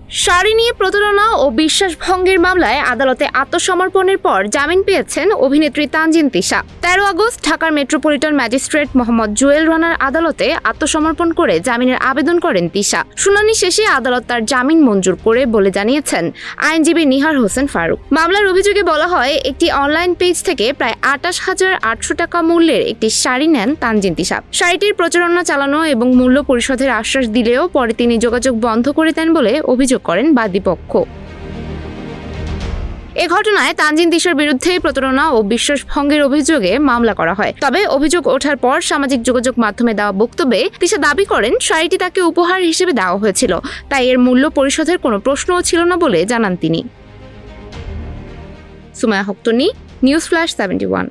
শাড়ি নিয়ে প্রতারণা ও বিশ্বাসভঙ্গের মামলায় আদালতে আত্মসমর্পণের পর জামিন পেয়েছেন অভিনেত্রী তানজিন তিশা। 13 আগস্ট ঢাকার মেট্রোপলিটন ম্যাজিস্ট্রেট মোহাম্মদ জুয়েল রানার আদালতে আত্মসমর্পণ করে জামিনের আবেদন করেন তিশা। শুনানি শেষে আদালত তার জামিন মঞ্জুর করে বলে জানিয়েছেন আইনজীবী নিহার হোসেন ফারুক। মামলার অভিযোগে বলা হয়, একটি অনলাইন পেজ থেকে প্রায় 28,800 টাকা মূল্যের একটি শাড়ি নেন তানজিন তিশা। শাড়িটির প্রচারণা চালানো এবং মূল্য পরিশোধের আশ্বাস দিলেও পরে তিনি যোগাযোগ বন্ধ করে দেন বলে অভিযোগ করেন বাদীপক্ষ। এ ঘটনায় তানজিন তিশার বিরুদ্ধে প্রতারণা ও বিশ্বাসভঙ্গের অভিযোগে মামলা করা হয়। তবে অভিযোগ ওঠার পর সামাজিক যোগাযোগ মাধ্যমে দেওয়া বক্তব্যে তিশা দাবি করেন শাড়িটি তাকে উপহার হিসেবে দেওয়া হয়েছিল, তাই এর মূল্য পরিশোধের কোনো প্রশ্নও ছিল না বলে জানান তিনি। সুমাইয়া হক তন্নি, নিউজ ফ্ল্যাশ 71।